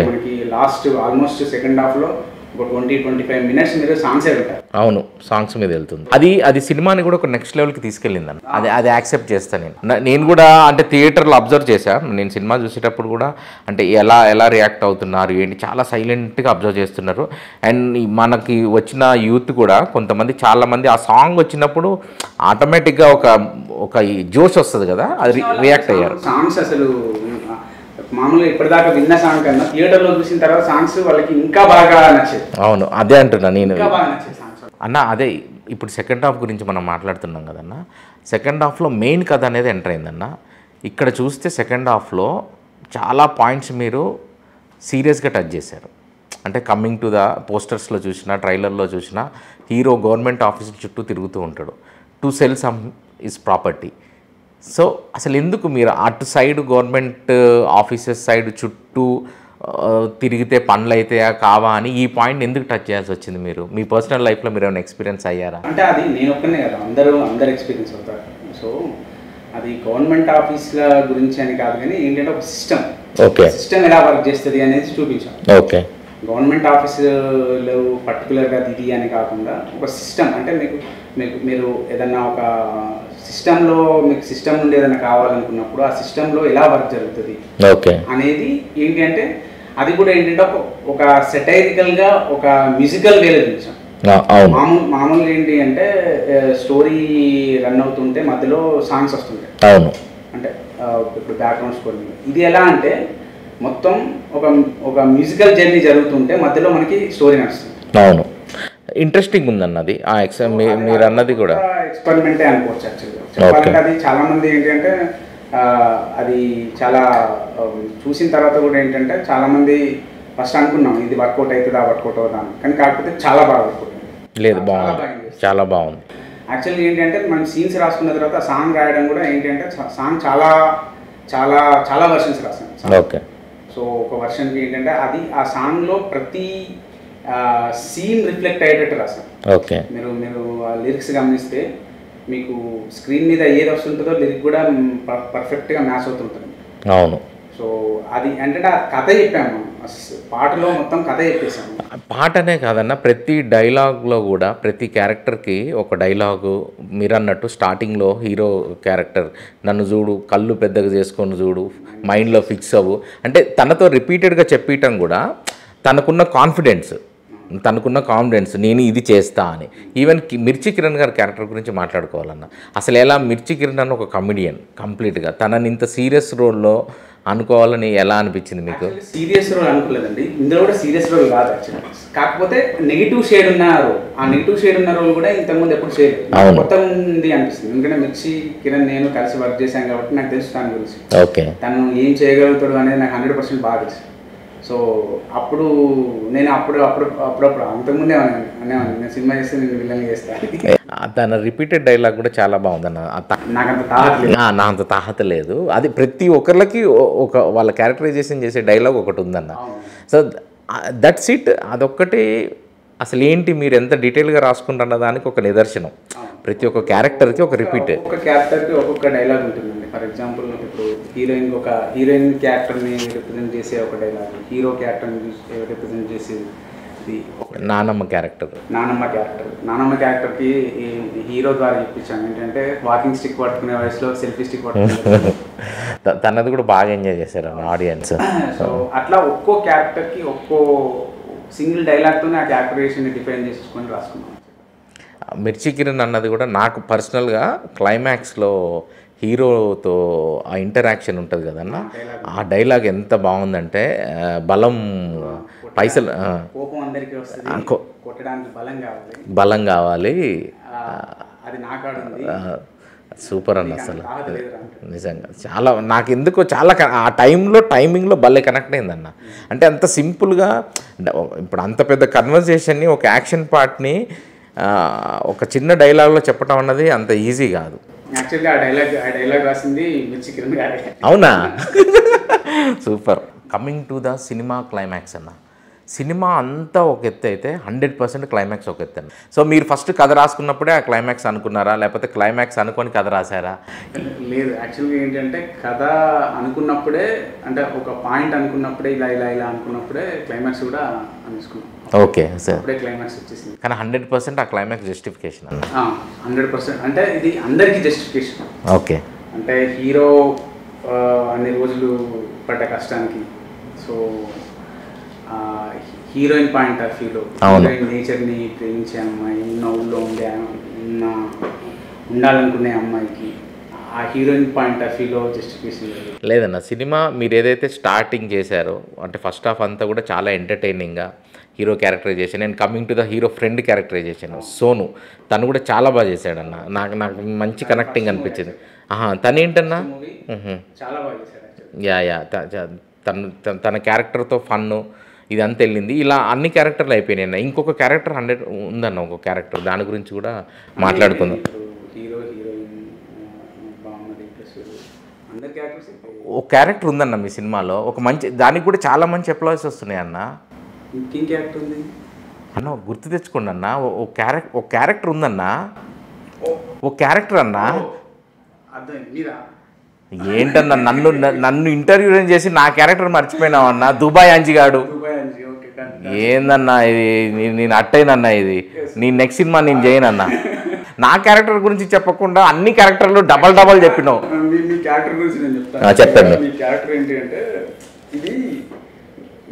మనకి లాస్ట్ ఆల్మోస్ట్ సెకండ్ హాఫ్లో ఒక 20-25 మినిట్స్ మీరు సాంగ్స్ పెట్టారు. అవును, సాంగ్స్ మీద వెళ్తుంది. అది సినిమాని కూడా ఒక నెక్స్ట్ లెవెల్కి తీసుకెళ్ళిందని అది యాక్సెప్ట్ చేస్తాను నేను కూడా. అంటే థియేటర్లో అబ్జర్వ్ చేశాను నేను సినిమా చూసేటప్పుడు కూడా. అంటే ఎలా రియాక్ట్ అవుతున్నారు ఏంటి, చాలా సైలెంట్గా అబ్జర్వ్ చేస్తున్నారు. అండ్ మనకి వచ్చిన యూత్ కూడా కొంతమంది, చాలామంది ఆ సాంగ్ వచ్చినప్పుడు ఆటోమేటిక్గా ఒక జోష్ వస్తుంది కదా, అది రియాక్ట్ అయ్యారు. సాంగ్స్ అసలు మామూలుగా ఇప్పటిదాకా విన్న సాంగ్ కన్నా థియేటర్లో చూసిన తర్వాత సాంగ్స్ వాళ్ళకి ఇంకా బాగా నచ్చేది. అవును, అదే అంటున్నా నేను సాంగ్స్ అన్న. అదే ఇప్పుడు సెకండ్ హాఫ్ గురించి మనం మాట్లాడుతున్నాం కదన్న. సెకండ్ హాఫ్లో మెయిన్ కథ అనేది ఎంటర్ అయిందన్న. ఇక్కడ చూస్తే సెకండ్ హాఫ్లో చాలా పాయింట్స్ మీరు సీరియస్గా టచ్ చేశారు. అంటే కమింగ్ టు ద పోస్టర్స్లో చూసినా, ట్రైలర్లో చూసినా, హీరో గవర్నమెంట్ ఆఫీస్ చుట్టూ తిరుగుతూ ఉంటాడు to cell some is property. So అసలు ఎందుకు మీరు అటు సైడ్ గవర్నమెంట్ ఆఫీసెస్ సైడ్ చుట్టూ తిరిగితే పనులు అయితే కావా అని ఈ పాయింట్ ఎందుకు టచ్ చేయాల్సి వచ్చింది? మీరు మీ పర్సనల్ లైఫ్లో మీరు ఏమైనా ఎక్స్పీరియన్స్ అయ్యారా? అంటే అది నేను ఒక్కనే కదా, అందరు ఎక్స్పీరియన్స్ అవుతారు. సో అది గవర్నమెంట్ ఆఫీస్ల గురించి అని కాదు, కానీ ఏంటంటే ఒక సిస్టమ్, ఓకే, సిస్టమ్ ఎలా వర్క్ చేస్తుంది అనేది చూపించాం. ఓకే, గవర్నమెంట్ ఆఫీసులో పర్టికులర్గా ఇది అని కాకుండా ఒక సిస్టమ్, అంటే మీరు ఏదన్నా ఒక సిస్టంలో మీకు సిస్టమ్ నుండి ఏదైనా కావాలనుకున్నప్పుడు ఆ సిస్టంలో ఎలా వర్క్ జరుగుతుంది అనేది ఏంటి అంటే, అది కూడా ఏంటంటే ఒక సెటైరికల్గా ఒక మ్యూజికల్ వేలో చూసాం. మామూలుగా ఏంటి అంటే స్టోరీ రన్ అవుతుంటే మధ్యలో సాంగ్స్ వస్తుంటాయి. అవును, అంటే ఇప్పుడు బ్యాక్గ్రౌండ్ స్కోర్. ఇది ఎలా అంటే మొత్తం ఒక మ్యూజికల్ జర్నీ జరుగుతుంటే మధ్యలో మనకి స్టోరీ నడుస్తుంది. అవును, ఇంట్రెస్టింగ్ ఉందన్నది. మీరు అన్నది కూడా ఎక్స్పెరిమెంటే అనుకోవచ్చు యాక్చువల్గా చెప్పాలంటే. అది చాలా మంది ఏంటి అంటే అది చాలా చూసిన తర్వాత కూడా ఏంటంటే చాలామంది ఫస్ట్ అనుకున్నాం ఇది వర్కౌట్ అవుతుందా వర్కౌట్ అవుతుందా అని, కానీ కాకపోతే చాలా బాగా వర్కౌట్ అయింది. లేదు, బాగుంది, చాలా బాగుంది. యాక్చువల్లీ ఏంటంటే మనం సీన్స్ రాసుకున్న తర్వాత సాంగ్ రాయడం కూడా ఏంటంటే సాంగ్ చాలా చాలా చాలా వర్షన్స్ రాసాను. ఓకే. సో ఒక వర్షన్కి ఏంటంటే అది ఆ సాంగ్లో ప్రతి సీన్ రిఫ్లెక్ట్ అయ్యేటట్టు రాసాను. ఓకే. మీరు లిరిక్స్ గమనిస్తే మీకు స్క్రీన్ మీద ఏది వస్తుంటుందో లిరిక్ కూడా పర్ఫెక్ట్గా మ్యాచ్ అవుతుంటుంది. అవును. సో అది అంటే ఆ కథ చెప్పాము, పాటలో మొత్తం కథ చెప్పేసాము. పాటనే కాదన్న, ప్రతి డైలాగ్లో కూడా ప్రతి క్యారెక్టర్కి ఒక డైలాగు. మీరు అన్నట్టు స్టార్టింగ్లో హీరో క్యారెక్టర్ నన్ను చూడు, కళ్ళు పెద్దగా చేసుకొని చూడు, మైండ్లో ఫిక్స్ అవ్వు అంటే తనతో రిపీటెడ్గా చెప్పటం కూడా తనకున్న కాన్ఫిడెన్స్ నేను ఇది చేస్తా అని. ఈవెన్ మిర్చి కిరణ్ గారి క్యారెక్టర్ గురించి మాట్లాడుకోవాలన్న, అసలు ఎలా మిర్చి కిరణ్ అని ఒక కమెడియన్ కంప్లీట్గా తనని ఇంత సీరియస్ రోల్లో అనుకోవాలని ఎలా అనిపించింది మీకు? సీరియస్ రోల్ అనుకోలేదండి, ఇందులో కూడా సీరియస్ రోల్ కాదు యాక్చువల్లీ, కాకపోతే నెగిటివ్ షేడ్ ఉన్న రోల్. ఆ నెగిటివ్ షేడ్ ఉన్న రోల్ కూడా ఇంతకుముందు ఎప్పుడు చేయలేదు, మొత్తం ఉంది అనిపిస్తుంది. ఎందుకంటే మిర్చి కిరణ్ నేను కలిసి వర్క్ చేశాను కాబట్టి నాకు తెలుసు దాని గురించి. ఓకే. తను ఏం చేయగలుగుతాడు అనేది నాకు 100% బాగా తెలుసు. సో అప్పుడు నేను అప్పుడప్పుడు అంతకుముందే అనేవాడిని నేను సినిమా చేస్తే నేను విలన్ చేస్తాను. తన రిపీటెడ్ డైలాగ్ కూడా చాలా బాగుందన్న. నా అంత తాహత లేదు. అది ప్రతి ఒక్కరికి ఒక వాళ్ళ క్యారెక్టరైజేషన్ చేసే డైలాగ్ ఒకటి ఉందన్న. So that's it. అదొక్కటి అసలు ఏంటి మీరు ఎంత డీటెయిల్గా రాసుకుంటున్న దానికి ఒక నిదర్శనం. ప్రతి ఒక్క క్యారెక్టర్కి ఒక రిపీట్, ఒక్క క్యారెక్టర్కి ఒక్కొక్క డైలాగ్ ఉంటుందండి. ఫర్ ఎగ్జాంపుల్ ఇప్పుడు హీరోయిన్ క్యారెక్టర్ని రిప్రజెంట్ చేసే ఒక డైలాగ్, హీరో క్యారెక్టర్ని రిప్రజెంట్ చేసేది నానమ్మ క్యారెక్టర్కి హీరో ద్వారా చెప్పించాను ఏంటంటే వాకింగ్ స్టిక్ పట్టుకునే వయసులో సెల్ఫీ స్టిక్ పట్టుకునే తనది కూడా బాగా ఎంజాయ్ చేశారు ఆడియన్స్. సో అట్లా ఒక్కో క్యారెక్టర్కి ఒక్కో సింగిల్ డైలాగ్తోనే ఆ క్యారెక్టరైజేషన్ డిఫైన్ చేసుకొని రాసుకున్నాను. మిర్చి కిరణ్ అన్నది కూడా నాకు పర్సనల్గా క్లైమాక్స్లో హీరోతో ఆ ఇంటరాక్షన్ ఉంటుంది కదన్న, ఆ డైలాగ్ ఎంత బాగుందంటే బలం పైసలు కోపం అందరికీ వస్తుంది, కొట్టడానికి బలం కావాలి, అది నాకాడుంది. సూపర్ అన్న అసలు నిజంగా చాలా నాకు ఎందుకో చాలా ఆ టైమింగ్లో భలే కనెక్ట్ అయిందన్న. అంటే అంత సింపుల్గా ఇప్పుడు అంత పెద్ద కన్వర్జేషన్ని ఒక యాక్షన్ పార్ట్ని ఒక చిన్న డైలాగ్లో చెప్పడం అన్నది అంత ఈజీ కాదు. యాక్చువల్గా ఆ డైలాగ్ రాసింది మిర్చి కిరణ్ గారే. అవునా? Super. Coming to the cinema climax అన్న, సినిమా అంతా ఒక ఎత్తు అయితే 100% క్లైమాక్స్ ఒక ఎత్తు. సో మీరు ఫస్ట్ కథ రాసుకున్నప్పుడే ఆ క్లైమాక్స్ అనుకున్నారా, లేకపోతే క్లైమాక్స్ అనుకొని కథ రాశారా? లేదు, యాక్చువల్గా ఏంటంటే కథ అనుకున్నప్పుడే, అంటే ఒక పాయింట్ అనుకున్నప్పుడే ఇలా అనుకున్నప్పుడే క్లైమాక్స్ కూడా అనుకున్నాం. Okay sir. అప్పుడే క్లైమాక్స్ వచ్చేసింది. కానీ 100% ఆ క్లైమాక్స్ జస్టిఫికేషన్ అన్న. 100% అంటే ఇది అందరికీ జస్టిఫికేషన్. ఓకే. అంటే హీరో అన్ని రోజులు పడ్డ కష్టానికి, సో హీరోయిన్ పాయింట్ ఆఫ్ వ్యూలో హీరోయిన్ నేచర్ని ప్రేమించే అమ్మాయి, ఉన్న ఊళ్ళో ఉండాలనుకునే అమ్మాయికి ఆ హీరోయిన్ పాయింట్ ఆఫ్ వ్యూలో జస్టిఫికేషన్ లేదన్న. సినిమా మీరు ఏదైతే స్టార్టింగ్ చేశారో అంటే ఫస్ట్ హాఫ్ అంతా కూడా చాలా ఎంటర్టైనింగ్గా hero characterisation and coming to the hero friend characterisation Sonu తను కూడా చాలా బాగా చేశాడన్న. నాకు మంచి కనెక్టింగ్ అనిపించింది. తనేంటన్నా చాలా బాగా చేశాడు. యా తన క్యారెక్టర్తో ఫన్ను ఇదంతా వెళ్ళింది. ఇలా అన్ని క్యారెక్టర్లు అయిపోయినాయి అన్న. ఇంకొక క్యారెక్టర్ 100 ఉందన్న, ఒక క్యారెక్టర్ దాని గురించి కూడా మాట్లాడుకుందాం. ఒక క్యారెక్టర్ ఉందన్న మీ సినిమాలో, ఒక మంచి దానికి కూడా చాలా మంచి ఎంప్లాయీస్ వస్తున్నాయి అన్న. అన్న గుర్తు తెచ్చుకోండి అన్న. ఒక క్యారెక్టర్ ఉందన్న, ఒక క్యారెక్టర్ అన్న. ఏంటన్నా నన్ను ఇంటర్వ్యూ చేసి నా క్యారెక్టర్ మర్చిపోయినావు అన్న. దుబాయ్ అంజిగాడు ఏందన్నా ఇది, నేను అట్టయినన్నా ఇది నీ నెక్స్ట్ సినిమా నేను చేయనన్నా. నా క్యారెక్టర్ గురించి చెప్పకుండా అన్ని క్యారెక్టర్లు డబల్ చెప్పినావు. మీ క్యారెక్టర్ గురించి నేను చెప్తాను. చెప్పండి. మీ క్యారెక్టర్ ఏంటి అంటే, ఇది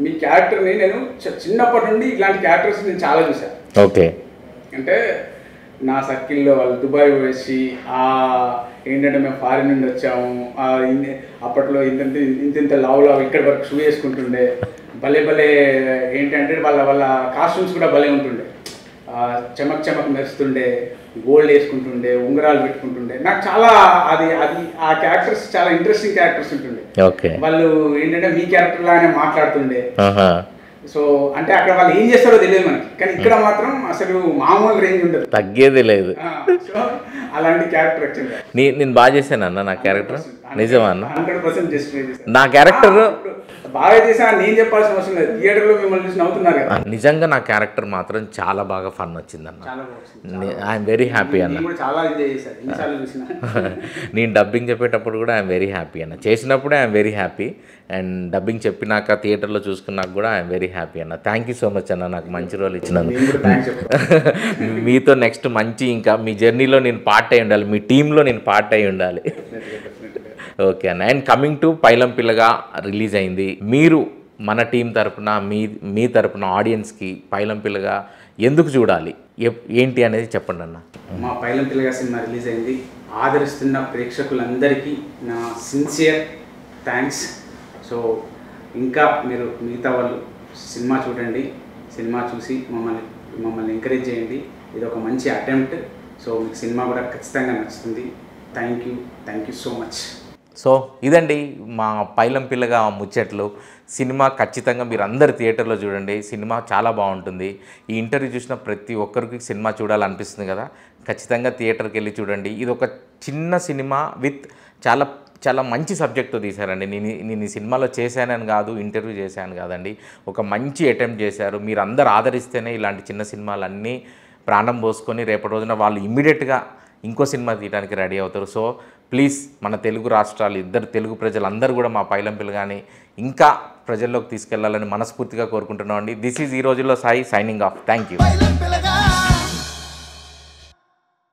మీ క్యారెక్టర్ని నేను చిన్నప్పటి నుండి ఇలాంటి క్యారెక్టర్స్ నేను చాలా చూసాను. ఓకే. అంటే నా సర్కిల్లో వాళ్ళు దుబాయ్ వచ్చి ఏంటంటే మేము ఫారిన్ నుండి వచ్చాము, అప్పట్లో ఇంత లావు ఇక్కడి వరకు షూ వేసుకుంటుండే, భలే ఏంటంటే వాళ్ళ కాస్ట్యూమ్స్ కూడా భలే ఉంటుండే. చెమక్ చెమక్ మెరుస్తుండే, గోల్డ్ వేసుకుంటుండే, ఉంగరాలు పెట్టుకుంటుండే. నాకు చాలా అది అది ఆ క్యారెక్టర్స్ చాలా ఇంట్రెస్టింగ్ క్యారెక్టర్స్ ఉంటుండే. వాళ్ళు ఏంటంటే మీ క్యారెక్టర్ లాగానే మాట్లాడుతుండే. సో అంటే అక్కడ వాళ్ళు ఏం చేస్తారో తెలియదు మనకి, కానీ ఇక్కడ మాత్రం అసలు మామూలు రేంజ్ ఉండదు, తగ్గేది లేదు. సో అలాంటి క్యారెక్టర్ వచ్చింది. నేను బాగా చేశాను అన్న నా క్యారెక్టర్, నిజమా అన్న? 100% జస్టిఫై చేశాను నా క్యారెక్టర్. బాగా చేసా నేను చెప్పాల్సిన అవసరం లేదు, థియేటర్లో మిమ్మల్ని చూసి నవ్వుతున్నారు కదా. నిజంగా నా క్యారెక్టర్ మాత్రం చాలా బాగా ఫన్ వచ్చింది అన్న. ఐఎమ్ వెరీ హ్యాపీ అన్న. చాలా ఎంజాయ్ చేశాను ఎన్నిసార్లు చూసిన. నేను డబ్బింగ్ చెప్పేటప్పుడు కూడా ఐఎమ్ వెరీ హ్యాపీ అన్న. చేసినప్పుడే I'm very happy, and dubbing చెప్పినాక థియేటర్లో చూసుకున్నాక కూడా ఐఎమ్ వెరీ హ్యాపీ అన్న. థ్యాంక్ యూ సో మచ్ అన్న, నాకు మంచి రోల్ ఇచ్చినందుకు. మీతో నెక్స్ట్ మంచి ఇంకా మీ జర్నీలో నేను పార్ట్ అయి ఉండాలి, మీ టీంలో నేను పార్ట్ అయి ఉండాలి. ఓకే అన్న. అండ్ కమింగ్ టు పైలం పిల్లగా రిలీజ్ అయింది. మీరు మన టీం తరపున మీ తరపున ఆడియన్స్కి పైలం పిల్లగా ఎందుకు చూడాలి, ఏంటి అనేది చెప్పండి అన్న. మా పైలం పిల్లగా సినిమా రిలీజ్ అయింది. ఆదరిస్తున్న ప్రేక్షకులందరికీ నా సిన్సియర్ థ్యాంక్స్. సో ఇంకా మీరు మిగతా వాళ్ళు సినిమా చూడండి, సినిమా చూసి మమ్మల్ని ఎంకరేజ్ చేయండి. ఇది ఒక మంచి అటెంప్ట్. సో మీకు సినిమా కూడా ఖచ్చితంగా నచ్చుతుంది. Thank you so much. So ఇదండి మా పైలం పిల్లగా ముచ్చట్లు. సినిమా ఖచ్చితంగా మీరు అందరు థియేటర్లో చూడండి, సినిమా చాలా బాగుంటుంది. ఈ ఇంటర్వ్యూ చూసిన ప్రతి ఒక్కరికి సినిమా చూడాలనిపిస్తుంది కదా, ఖచ్చితంగా థియేటర్కి వెళ్ళి చూడండి. ఇది ఒక చిన్న సినిమా విత్ చాలా చాలా మంచి సబ్జెక్ట్తో తీశారండి. నేను ఈ సినిమాలో చేశానని కాదు, ఇంటర్వ్యూ చేశాను కాదండి, ఒక మంచి అటెంప్ట్ చేశారు. మీరు అందరు ఆదరిస్తేనే ఇలాంటి చిన్న సినిమాలన్నీ ప్రాణం పోసుకొని రేపటి రోజున వాళ్ళు ఇమ్మీడియట్గా ఇంకో సినిమా తీయడానికి రెడీ అవుతారు. సో ప్లీజ్ మన తెలుగు రాష్ట్రాలు ఇద్దరు తెలుగు ప్రజలందరూ కూడా మా పైలం పిల్లగాని ఇంకా ప్రజల్లోకి తీసుకెళ్లాలని మనస్ఫూర్తిగా కోరుకుంటున్నాం అండి. దిస్ ఈజ్ ఈ రోజుల్లో Sai signing off. Thank you.